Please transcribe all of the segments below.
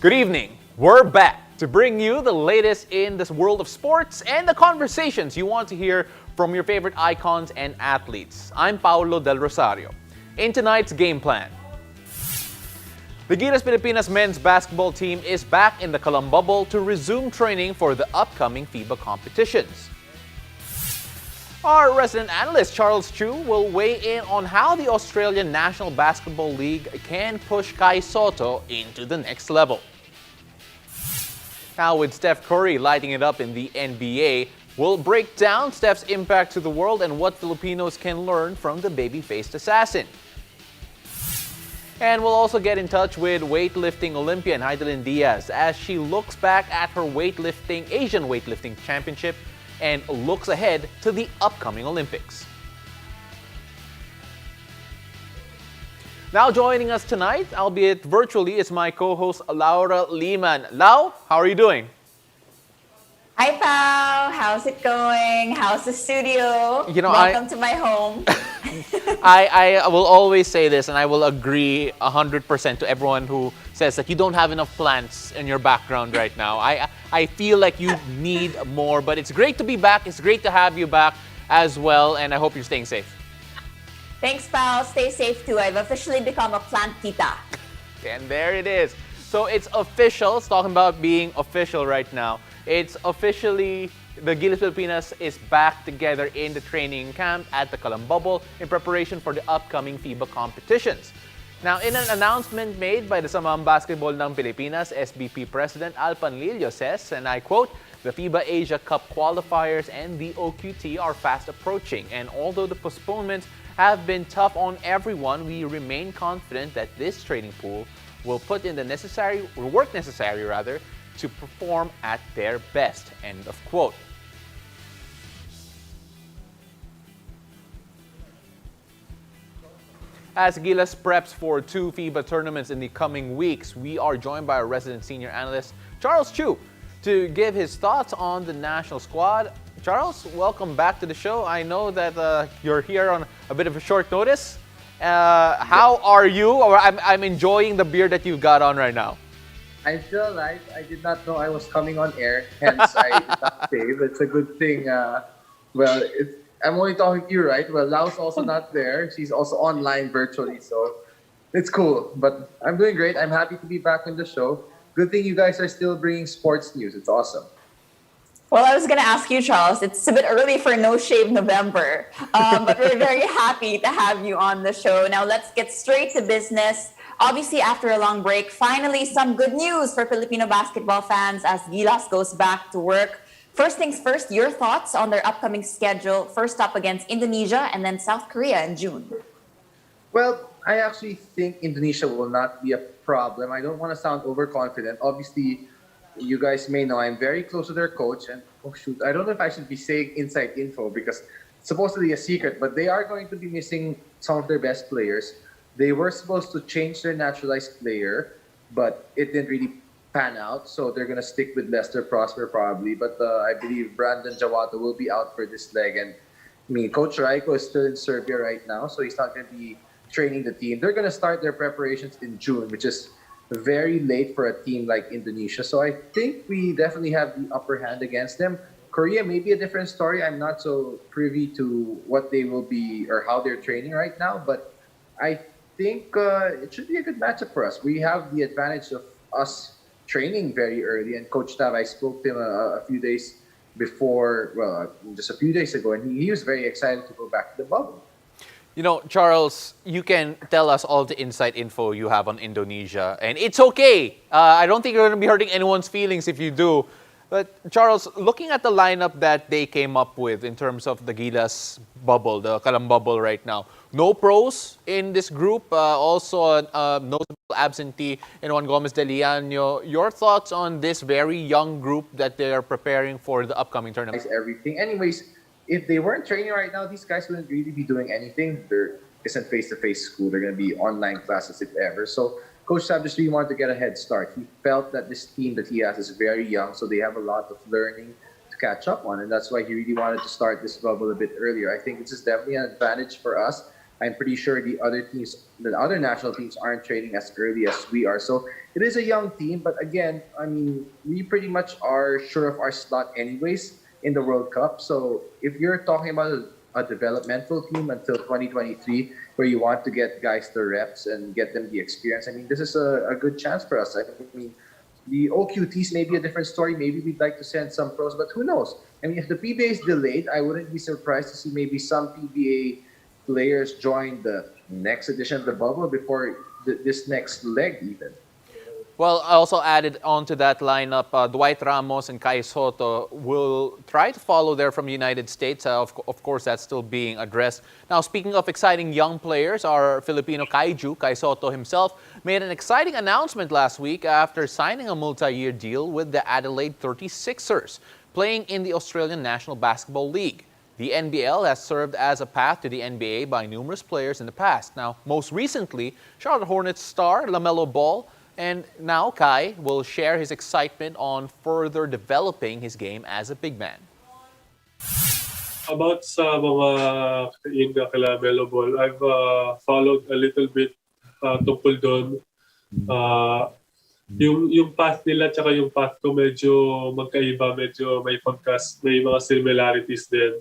Good evening. We're back to bring you the latest in this world of sports and the conversations you want to hear from your favorite icons and athletes. I'm Paulo Del Rosario. In tonight's game plan, the Gilas Pilipinas men's basketball team is back in the Kalam bubble to resume training for the upcoming FIBA competitions. Our resident analyst, Charles Chu, will weigh in on how the Australian National Basketball League can push Kai Sotto into the next level. Now, with Steph Curry lighting it up in the NBA, we'll break down Steph's impact to the world and what Filipinos can learn from the baby-faced assassin. And we'll also get in touch with weightlifting Olympian Hidilyn Diaz as she looks back at her Asian weightlifting championship and looks ahead to the upcoming Olympics. Now joining us tonight, albeit virtually, is my co-host Laura Lehman. Lau, how are you doing? Hi, Pao. How's it going? How's the studio? Welcome to my home. I will always say this, and I will agree 100% to everyone who says that you don't have enough plants in your background right now. I feel like you need more, but it's great to be back. It's great to have you back as well, and I hope you're staying safe. Thanks, Pao. Stay safe too. I've officially become a plant tita. And there it is. So it's official. It's talking about being official right now. It's officially, the Gilas Pilipinas is back together in the training camp at the Kalam Bubble in preparation for the upcoming FIBA competitions. Now, in an announcement made by the Samaang Basketball ng Pilipinas, SBP President Al Panlilio says, and I quote, "The FIBA Asia Cup qualifiers and the OQT are fast approaching, and although the postponements have been tough on everyone, we remain confident that this training pool will put in the work necessary to perform at their best." End of quote. As Gilas preps for 2 FIBA tournaments in the coming weeks, we are joined by our resident senior analyst, Charles Chu, to give his thoughts on the national squad. Charles, welcome back to the show. I know that you're here on a bit of a short notice. How are you? I'm enjoying the beer that you've got on right now. I feel like I did not know I was coming on air, hence I did not save. It's a good thing. I'm only talking to you, right? Well, Lau's also not there. She's also online virtually, so it's cool. But I'm doing great. I'm happy to be back on the show. Good thing you guys are still bringing sports news. It's awesome. Well, I was going to ask you, Charles. It's a bit early for No Shave November, but we're very happy to have you on the show. Now, let's get straight to business. Obviously, after a long break, finally some good news for Filipino basketball fans as Gilas goes back to work. First things first, your thoughts on their upcoming schedule. First up against Indonesia and then South Korea in June. Well, I actually think Indonesia will not be a problem. I don't want to sound overconfident. Obviously, you guys may know I'm very close to their coach. And oh shoot, I don't know if I should be saying inside info because it's supposedly a secret, but they are going to be missing some of their best players. They were supposed to change their naturalized player, but it didn't really pan out. So they're going to stick with Lester Prosper probably. But I believe Brandon Jawato will be out for this leg. And Coach Raiko is still in Serbia right now, so he's not going to be training the team. They're going to start their preparations in June, which is very late for a team like Indonesia. So I think we definitely have the upper hand against them. Korea may be a different story. I'm not so privy to what they will be or how they're training right now, but I think it should be a good matchup for us. We have the advantage of us training very early, and Coach Tav, I spoke to him a few days before, just a few days ago, and he was very excited to go back to the bubble. You know, Charles, you can tell us all the inside info you have on Indonesia, and it's okay. I don't think you're going to be hurting anyone's feelings if you do. But Charles, looking at the lineup that they came up with in terms of the Gilas bubble, the Kalam bubble right now, no pros in this group, also a notable absentee in Juan Gomez de Liano. Your thoughts on this very young group that they are preparing for the upcoming tournament? Everything. Anyways, if they weren't training right now, these guys wouldn't really be doing anything. There isn't face-to-face school. They're going to be online classes if ever. So Coach Sam just really wanted to get a head start. He felt that this team that he has is very young, so they have a lot of learning to catch up on, and that's why he really wanted to start this bubble a bit earlier. I think this is definitely an advantage for us I'm pretty sure the other national teams aren't training as early as we are. So it is a young team, but again, I mean, we pretty much are sure of our slot anyways in the World Cup. So if you're talking about a developmental team until 2023, where you want to get guys the reps and get them the experience, I mean, this is a good chance for us. I mean, the OQTs may be a different story. Maybe we'd like to send some pros, but who knows? I mean, if the PBA is delayed, I wouldn't be surprised to see maybe some PBA players join the next edition of the bubble before this next leg even. Well, I also added onto that lineup, Dwight Ramos and Kai Soto will try to follow there from the United States. Of course, that's still being addressed. Now, speaking of exciting young players, our Filipino kaiju, Kai Soto himself, made an exciting announcement last week after signing a multi-year deal with the Adelaide 36ers, playing in the Australian National Basketball League. The NBL has served as a path to the NBA by numerous players in the past. Now, most recently, Charlotte Hornets star LaMelo Ball. And now Kai will share his excitement on further developing his game as a big man. About sa mga yun nga kila Melo Ball, I've followed a little bit tungkol doon. Yung path nila tsaka yung path ko medyo magkaiba, medyo may mga similarities din.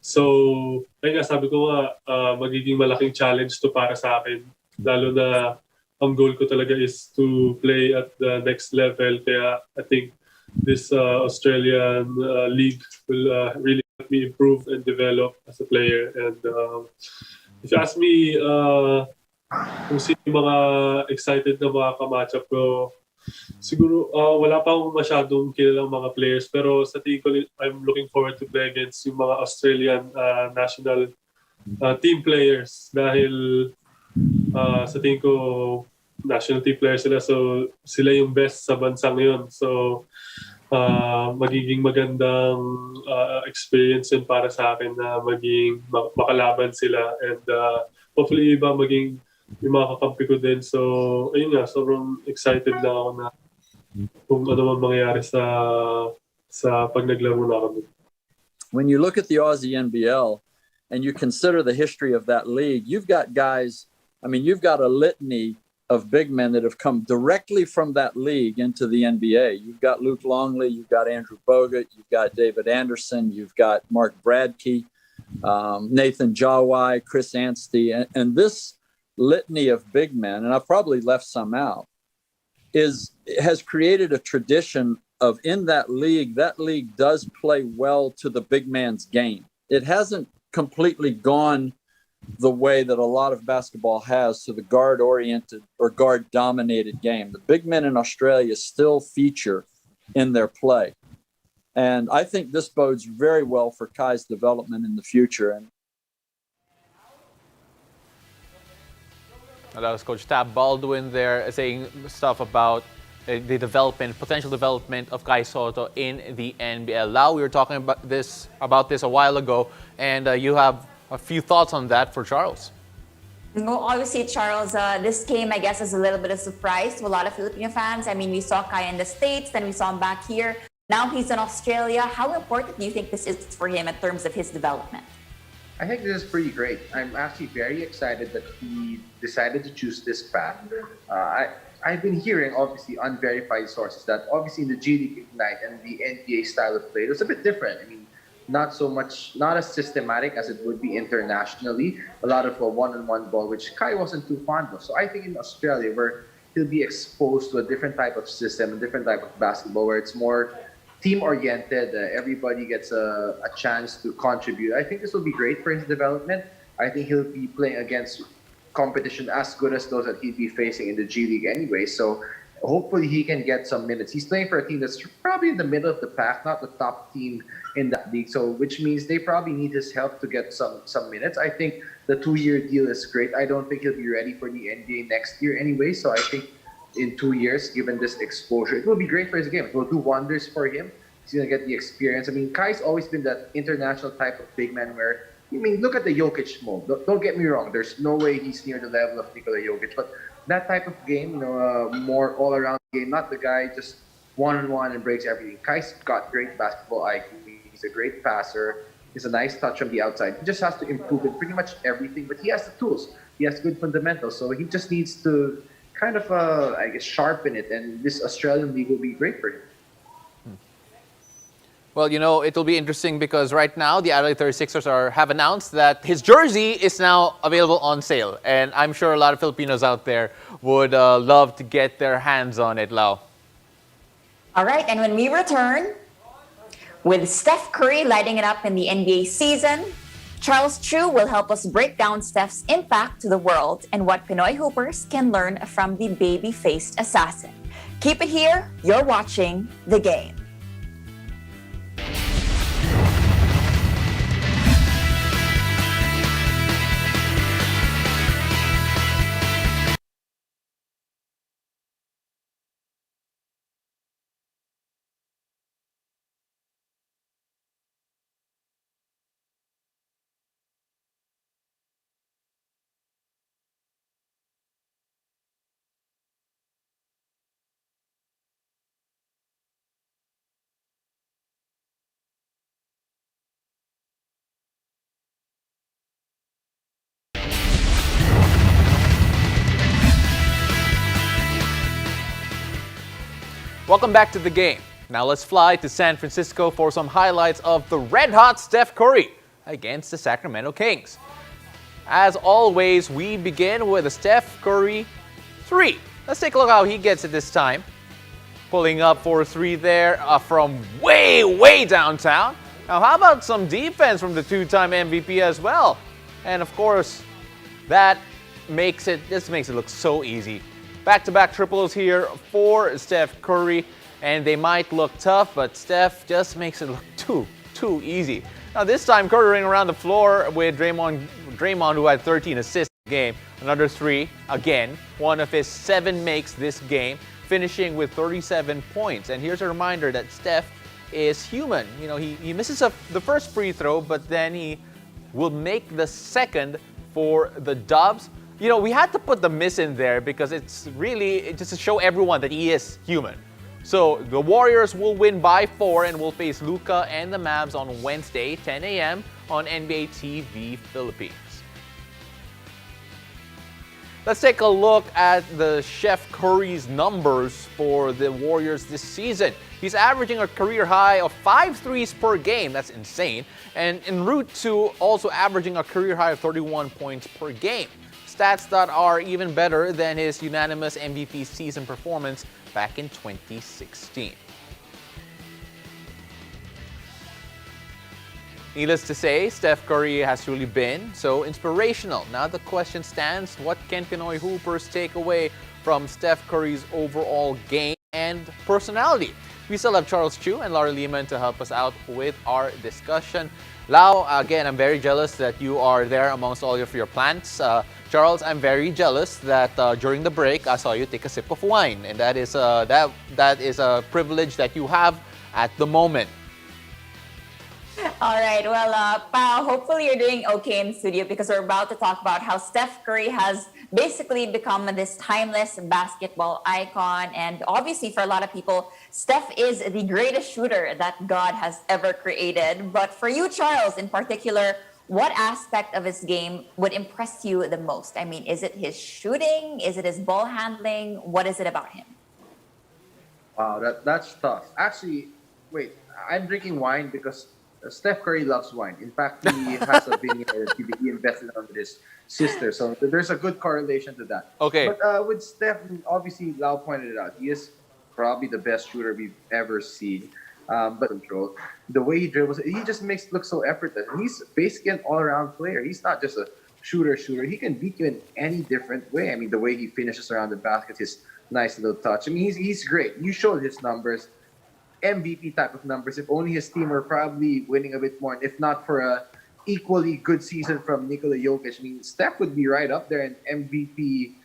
So, kaya nga sabi ko nga, magiging malaking challenge to para sa akin. Lalo na ang goal ko talaga is to play at the next level. Kaya I think this Australian league will really help me improve and develop as a player. And if you ask me kung sino yung mga excited na mga kamatchup ko, siguro wala pa akong masyadong kilalang mga players. Pero sa tingin ko, I'm looking forward to play against yung mga Australian national team players. Dahil sa tingin ko, national team players sila, so sila yung best sa bansang yun. So magiging magandang experience yun para sa akin na maging makalaban sila, and hopefully iba maging yung mga kakampi ko din. So ayun nga, sobrang excited na ako na kung ano man mangyayari sa pag naglaro na kami. When you look at the Aussie NBL and you consider the history of that league, you've got guys, I mean, you've got a litany of big men that have come directly from that league into the NBA. You've got Luke Longley, you've got Andrew Bogut, you've got David Anderson, you've got Mark Bradkey, Nathan Jawai, Chris Anstey, and this litany of big men, and I've probably left some out, has created a tradition of in that league does play well to the big man's game. It hasn't completely gone the way that a lot of basketball has to the guard-oriented or guard-dominated game. The big men in Australia still feature in their play. And I think this bodes very well for Kai's development in the future. And that was Coach Tab Baldwin there saying stuff about the potential development of Kai Soto in the NBL. Now, we were talking about this a while ago, and you have a few thoughts on that for Charles. Well, obviously, Charles, this came, I guess, as a little bit of surprise to a lot of Filipino fans. I mean, we saw Kai in the States, then we saw him back here. Now he's in Australia. How important do you think this is for him in terms of his development? I think this is pretty great. I'm actually very excited that he decided to choose this path. I've been hearing, obviously, unverified sources that obviously in the G League Ignite and the NBA style of play, it was a bit different. I mean, not as systematic as it would be internationally. A lot of one-on-one ball, which Kai wasn't too fond of. So I think in Australia, where he'll be exposed to a different type of system, a different type of basketball, where it's more team-oriented, everybody gets a chance to contribute. I think this will be great for his development. I think he'll be playing against competition as good as those that he'd be facing in the G League anyway. So hopefully he can get some minutes. He's playing for a team that's probably in the middle of the pack, not the top team in that league. So which means they probably need his help to get some minutes. I think the 2-year deal is great. I don't think he'll be ready for the NBA next year anyway. So I think in 2 years, given this exposure, it will be great for his game. It will do wonders for him. He's going to get the experience. I mean, Kai's always been that international type of big man where, I mean, look at the Jokic mold. Don't get me wrong. There's no way he's near the level of Nikola Jokic. But that type of game, more all-around game, not the guy just one-on-one and breaks everything. Kai's got great basketball IQ. He's a great passer. He's a nice touch from the outside. He just has to improve in pretty much everything, but he has the tools. He has good fundamentals, so he just needs to kind of, I guess, sharpen it, and this Australian league will be great for him. Well, it'll be interesting because right now the Adelaide 36ers have announced that his jersey is now available on sale. And I'm sure a lot of Filipinos out there would love to get their hands on it, Lau. All right, and when we return, with Steph Curry lighting it up in the NBA season, Charles Chu will help us break down Steph's impact to the world and what Pinoy hoopers can learn from the baby-faced assassin. Keep it here. You're watching The Game. Welcome back to The Game. Now let's fly to San Francisco for some highlights of the red-hot Steph Curry against the Sacramento Kings. As always, we begin with a Steph Curry 3. Let's take a look how he gets it this time. Pulling up for a 3 there from way downtown. Now how about some defense from the two-time MVP as well? And of course, this makes it look so easy. Back-to-back triples here for Steph Curry, and they might look tough, but Steph just makes it look too easy. Now this time, Curry running around the floor with Draymond, who had 13 assists in the game. Another 3, again, one of his 7 makes this game, finishing with 37 points. And here's a reminder that Steph is human. He misses the first free throw, but then he will make the second for the Dubs. We had to put the miss in there because it's really just to show everyone that he is human. So the Warriors will win by 4 and will face Luka and the Mavs on Wednesday, 10 a.m. on NBA TV Philippines. Let's take a look at the Chef Curry's numbers for the Warriors this season. He's averaging a career high of 5 threes per game. That's insane. And en route to also averaging a career high of 31 points per game. Stats that are even better than his unanimous MVP season performance back in 2016. Needless to say, Steph Curry has truly been so inspirational. Now the question stands, what can Pinoy hoopers take away from Steph Curry's overall game and personality? We still have Charles Chu and Laura Lehman to help us out with our discussion. Lau, again, I'm very jealous that you are there amongst all of your plants. Charles, I'm very jealous that during the break, I saw you take a sip of wine. And that is a privilege that you have at the moment. All right. Well, Pao, hopefully you're doing okay in the studio because we're about to talk about how Steph Curry has basically become this timeless basketball icon. And obviously, for a lot of people, Steph is the greatest shooter that God has ever created. But for you, Charles, in particular, what aspect of his game would impress you the most? I mean, is it his shooting? Is it his ball handling? What is it about him? Wow, that's tough. Actually, wait, I'm drinking wine because Steph Curry loves wine. In fact, he has a vineyard. He invested on his sister. So there's a good correlation to that. Okay. But with Steph, obviously, Lau pointed it out. He is probably the best shooter we've ever seen. But control, the way he dribbles, he just makes it look so effortless. And he's basically an all-around player. He's not just a shooter. He can beat you in any different way. I mean, the way he finishes around the basket, his nice little touch. I mean, he's great. You showed his numbers. MVP type of numbers. If only his team were probably winning a bit more. If not for a equally good season from Nikola Jokic, I mean, Steph would be right up there in MVP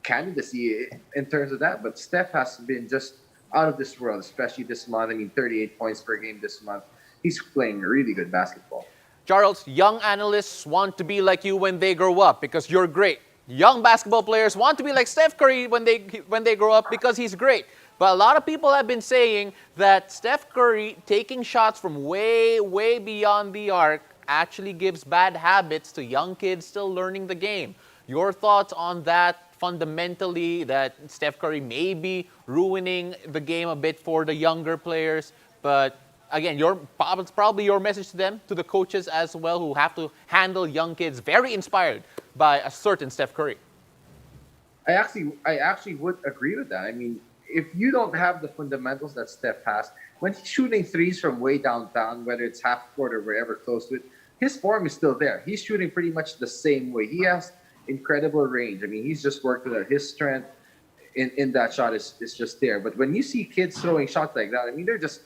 candidacy in terms of that. But Steph has been just out of this world, especially this month. I mean, 38 points per game this month. He's playing really good basketball. Charles, young analysts want to be like you when they grow up because you're great. young basketball players want to be like Steph Curry when they grow up because he's great. But a lot of people have been saying that Steph Curry taking shots from way, way beyond the arc actually gives bad habits to young kids still learning the game. Your thoughts on that fundamentally, that Steph Curry may be ruining the game a bit for the younger players, but again, it's probably your message to them, to the coaches as well, who have to handle young kids very inspired by a certain Steph Curry. I actually would agree with that. I mean, if you don't have the fundamentals that Steph has, when he's shooting threes from way downtown, whether it's half court or wherever close to it, his form is still there. He's shooting pretty much the same way. He has incredible range. I mean, he's just worked with it. His strength in that shot is just there. But when you see kids throwing shots like that, I mean, they're just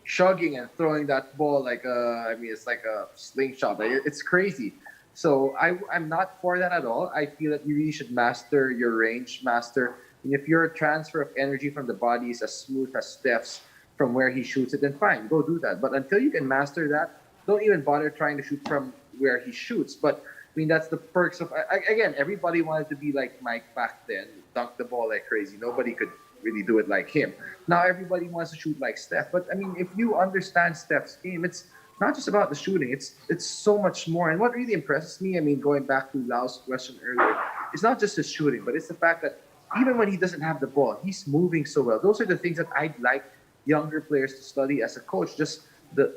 chugging and throwing that ball like it's like a slingshot. Like, it's crazy. So I'm not for that at all. I feel that you really should master your range, and if your transfer of energy from the body is as smooth as Steph's from where he shoots it, then fine, go do that. But until you can master that, don't even bother trying to shoot from where he shoots. But I mean, that's the perks of, again, everybody wanted to be like Mike back then, dunk the ball like crazy. Nobody could really do it like him. Now everybody wants to shoot like Steph. But I mean, if you understand Steph's game, it's not just about the shooting. It's so much more. And what really impresses me, I mean, going back to Lau's question earlier, it's not just his shooting, but it's the fact that even when he doesn't have the ball, he's moving so well. Those are the things that I'd like younger players to study as a coach. Just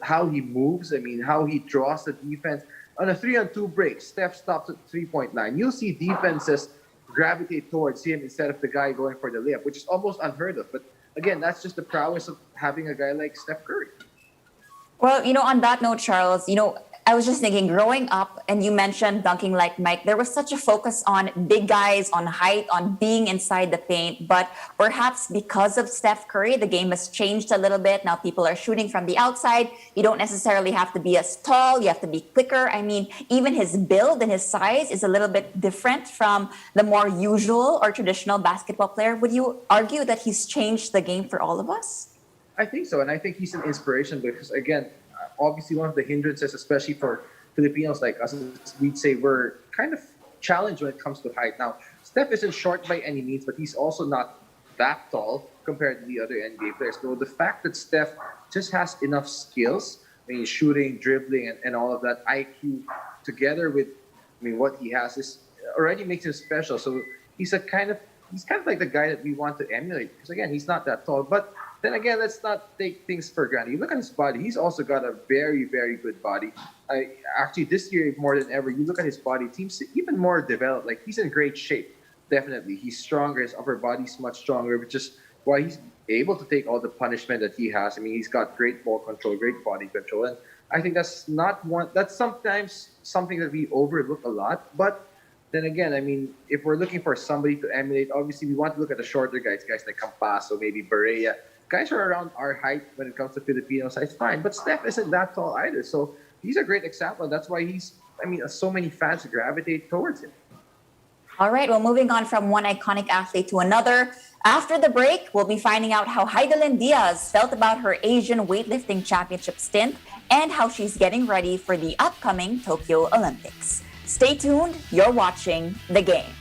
how he moves. I mean, how he draws the defense. On a 3-on-2 break, Steph stops at 3-point line. You'll see defenses gravitate towards him instead of the guy going for the layup, which is almost unheard of. But again, that's just the prowess of having a guy like Steph Curry. Well, on that note, Charles, I was just thinking, growing up, and you mentioned dunking like Mike, there was such a focus on big guys, on height, on being inside the paint. But perhaps because of Steph Curry, the game has changed a little bit. Now people are shooting from the outside. You don't necessarily have to be as tall. You have to be quicker. I mean, even his build and his size is a little bit different from the more usual or traditional basketball player. Would you argue that he's changed the game for all of us? I think so. And I think he's an inspiration because, again, obviously one of the hindrances, especially for Filipinos like us, is we'd say we're kind of challenged when it comes to height. Now, Steph isn't short by any means, but he's also not that tall compared to the other NBA players. So the fact that Steph just has enough skills, I mean, shooting, dribbling, and all of that IQ together with, what he has is already makes him special. So he's kind of like the guy that we want to emulate because, again, he's not that tall, but then again, let's not take things for granted. You look at his body; he's also got a very, very good body. Actually, this year more than ever, you look at his body; it seems even more developed. Like he's in great shape. Definitely, he's stronger. His upper body's much stronger, which is why he's able to take all the punishment that he has. I mean, he's got great ball control, great body control, and I think that's not one. That's sometimes something that we overlook a lot, but. Then again, I mean, if we're looking for somebody to emulate, obviously we want to look at the shorter guys like Campaso, maybe Barea. Guys who are around our height when it comes to Filipino size, fine. But Steph isn't that tall either. So he's a great example. That's why so many fans gravitate towards him. All right, well, moving on from one iconic athlete to another. After the break, we'll be finding out how Hidilyn Diaz felt about her Asian weightlifting championship stint and how she's getting ready for the upcoming Tokyo Olympics. Stay tuned. You're watching The Game.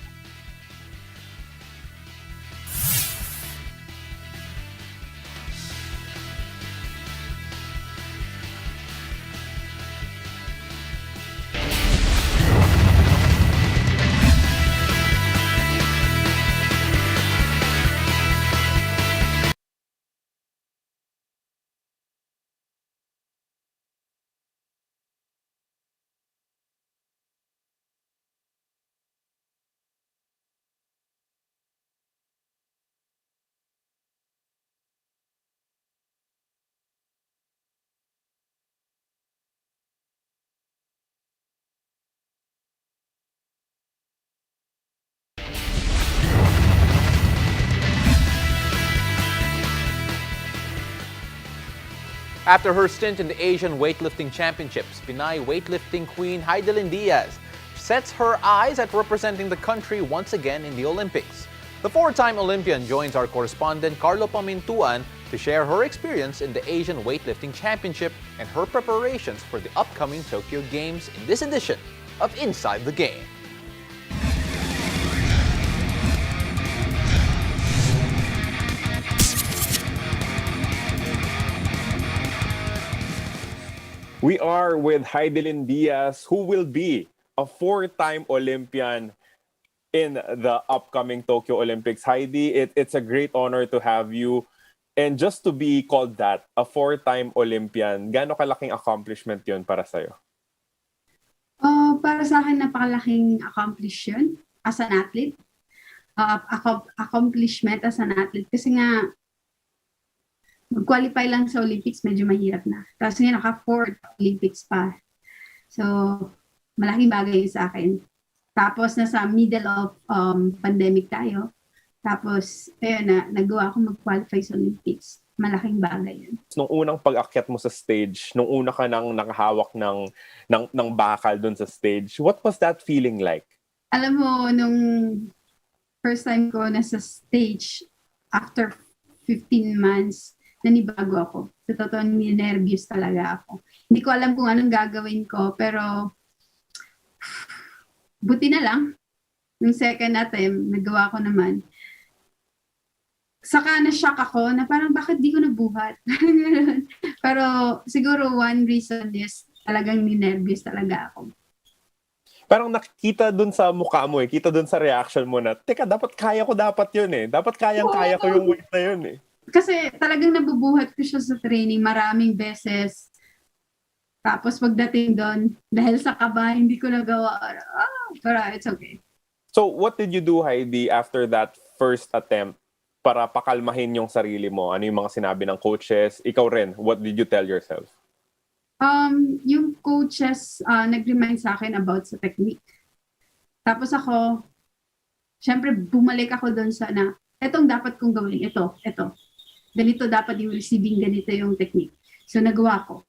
After her stint in the Asian Weightlifting Championships, Pinoy weightlifting queen Hidilyn Diaz sets her eyes at representing the country once again in the Olympics. The four-time Olympian joins our correspondent Carlo Pamintuan to share her experience in the Asian Weightlifting Championship and her preparations for the upcoming Tokyo Games in this edition of Inside the Game. We are with Hidilyn Diaz, who will be a 4-time Olympian in the upcoming Tokyo Olympics. Heidi, it's a great honor to have you. And just to be called that, a 4-time Olympian, gaano kalaking accomplishment yun para sa'yo? Para sa akin, napakalaking accomplishment as an athlete. Accomplishment as an athlete. Kasi nga, mag-qualify lang sa Olympics, medyo mahirap na. Tapos nga, naka-4th Olympics pa. So, malaking bagay yun sa akin. Tapos, nasa middle of pandemic tayo. Tapos, ayun na, nagawa ako mag-qualify sa Olympics. Malaking bagay yun. Nung unang pag-akyat mo sa stage, nung una ka nang nakahawak ng bakal dun sa stage, what was that feeling like? Alam mo, nung first time ko nasa stage, after 15 months, nanibago ako. Sa totoo, nervous talaga ako. Hindi ko alam kung anong gagawin ko, pero buti na lang. Yung second attempt, nagawa ko naman. Saka na-shock ako na parang bakit di ko nabuhat. Pero siguro one reason is talagang ninervous talaga ako. Parang nakikita dun sa mukha mo kita dun sa reaction mo na, teka, dapat kaya ko dapat yun Dapat kayang-kaya ko yung weight na yun Kasi talagang nabubuhat ko siya sa training maraming beses. Tapos pagdating doon, dahil sa kaba, hindi ko nagawa. Pero it's okay. So what did you do, Heidi, after that first attempt para pakalmahin yung sarili mo? Ano yung mga sinabi ng coaches? Ikaw rin, what did you tell yourself? Yung coaches nag-remind sa akin about sa technique. Tapos ako, syempre bumalik ako doon sa na, etong dapat kong gawin, ito. Ganito dapat yung receiving, ganito yung technique. So nagawa ko.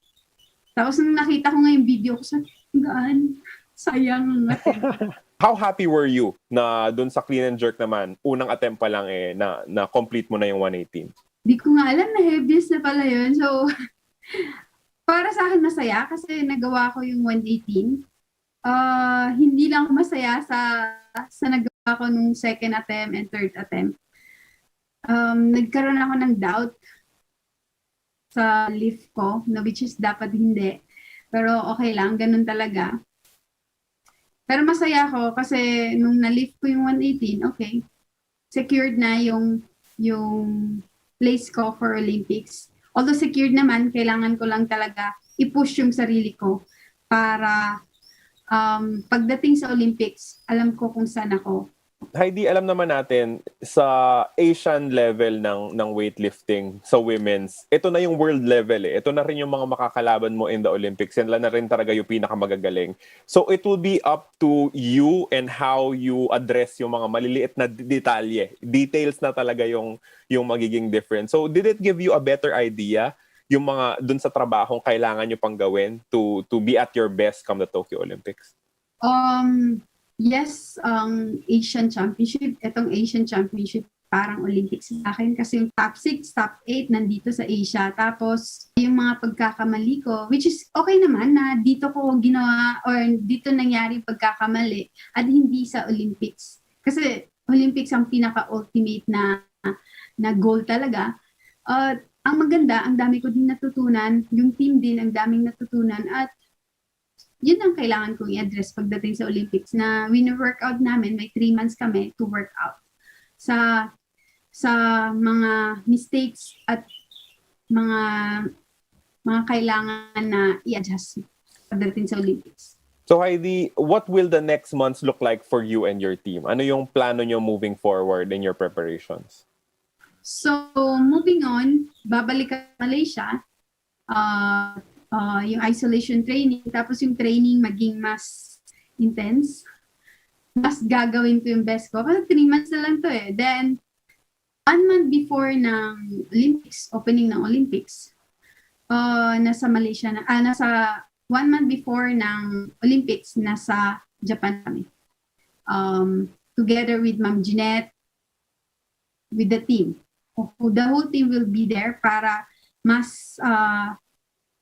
Tapos nung nakita ko nga yung video ko, gaan, sayang ang attempt. How happy were you na doon sa clean and jerk naman, unang attempt pa lang na complete mo na yung 118? Di ko nga alam na heaviest na pala yun. So, para sa akin masaya kasi nagawa ko yung 118. Hindi lang ako masaya sa nagawa ko nung second attempt and third attempt. Nagkaroon ako ng doubt sa lift ko, which is dapat hindi. Pero okay lang, ganun talaga. Pero masaya ako kasi nung na-lift ko yung 118, okay, secured na yung place ko for Olympics. Although secured naman, kailangan ko lang talaga i-push yung sarili ko para pagdating sa Olympics, alam ko kung saan ako. Heidi, alam naman natin sa Asian level ng weightlifting sa women's, ito na yung world level Ito na rin yung mga makakalaban mo in the Olympics. Yan lang na rin talaga yung pinakamagagaling. So it will be up to you and how you address yung mga maliliit na detalye. Details na talaga yung magiging difference. So did it give you a better idea yung mga dun sa trabahong kailangan nyo pang gawin to be at your best come the Tokyo Olympics? Yes, Asian Championship. Itong Asian Championship parang Olympics sa akin kasi yung top 6, top 8 nandito sa Asia. Tapos yung mga pagkakamali ko, which is okay naman na dito ko ginawa or dito nangyari pagkakamali at hindi sa Olympics. Kasi Olympics ang pinaka-ultimate na goal talaga. Ang maganda, ang dami ko din natutunan. Yung team din, ang daming natutunan. At yun ang kailangan kong i-address pagdating sa Olympics na wino-workout namin, may 3 months kami to work out sa mga mistakes at mga kailangan na i-adjust pagdating sa Olympics. So Heidi, what will the next months look like for you and your team? Ano yung plano nyo moving forward in your preparations? So, moving on, babalik ka sa Malaysia. Yung isolation training, tapos yung training maging mas intense. Mas gagawin ko yung best ko. Kasi 3 months na lang to Then, 1 month before ng Olympics, opening ng Olympics, nasa Malaysia na, nasa 1 month before ng Olympics, nasa Japan kami. Together with Ma'am Jeanette, with the team. The whole team will be there para mas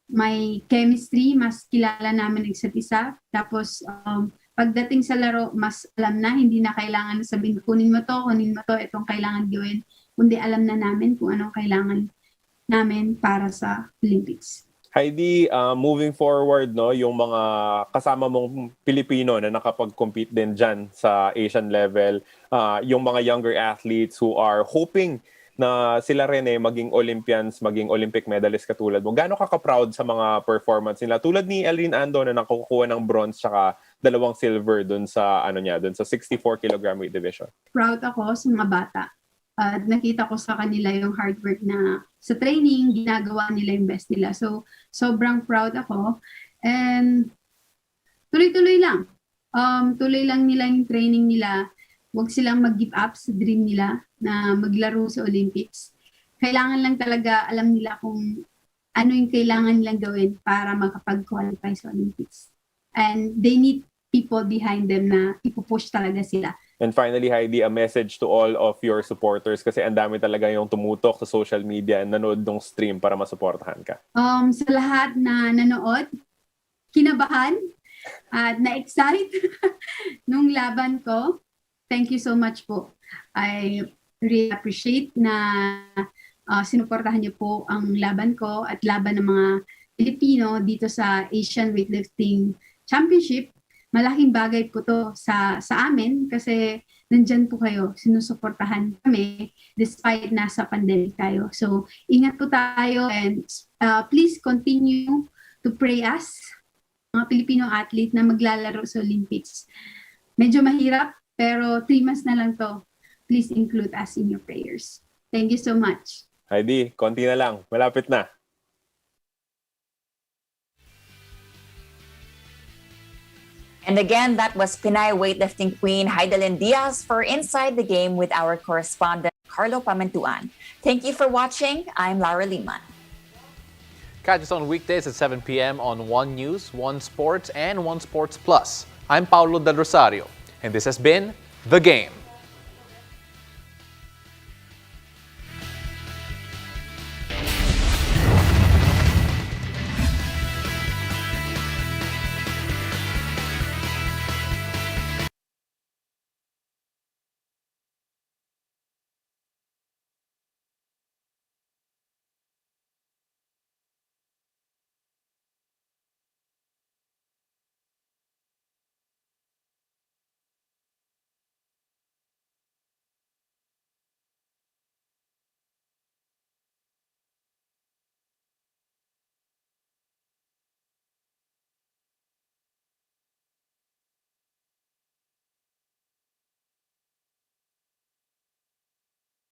may chemistry, mas kilala namin isa't isa. Tapos, pagdating sa laro, mas alam na, hindi na kailangan na sabihin, kunin mo to, itong kailangan gawin. Kundi alam na namin kung anong kailangan namin para sa Olympics. Heidi, moving forward, no, yung mga kasama mong Pilipino na nakapag-compete din dyan sa Asian level, yung mga younger athletes who are hoping na sila rin maging Olympians, maging Olympic medalist katulad mo. Gaano ka ka-proud sa mga performance nila? Tulad ni Elrin Ando na nakukuha ng bronze tsaka 2 silver dun sa dun sa 64 kilogram weight division. Proud ako sa mga bata. At nakita ko sa kanila yung hard work na sa training, ginagawa nila yung best nila. So, sobrang proud ako. And tuloy-tuloy lang. Tuloy lang nila yung training nila. Huwag silang mag-give up sa dream nila na maglaro sa Olympics. Kailangan lang talaga alam nila kung ano yung kailangan nilang gawin para makapag-qualify sa Olympics. And they need people behind them na ipupush talaga sila. And finally, Heidi, a message to all of your supporters kasi ang dami talaga yung tumutok sa social media and nanood ng stream para masuportahan ka. Sa lahat na nanood, kinabahan at na-excite nung laban ko, thank you so much po. I really appreciate na sinuportahan niyo po ang laban ko at laban ng mga Pilipino dito sa Asian Weightlifting Championship. Malaking bagay po to sa amin kasi nandyan po kayo, sinusuportahan kami despite nasa pandemic tayo. So, ingat po tayo and please continue to pray us, mga Pilipino athlete na maglalaro sa Olympics. Medyo mahirap, pero 3 months na lang to. Please include us in your prayers. Thank you so much. Heidi, konti na lang. Malapit na. And again, that was Pinoy weightlifting queen Hidilyn Diaz for Inside the Game with our correspondent Carlo Pamentuan. Thank you for watching. I'm Laura Liman. Catch us on weekdays at 7 p.m. on One News, One Sports, and One Sports Plus. I'm Paulo Del Rosario, and this has been The Game.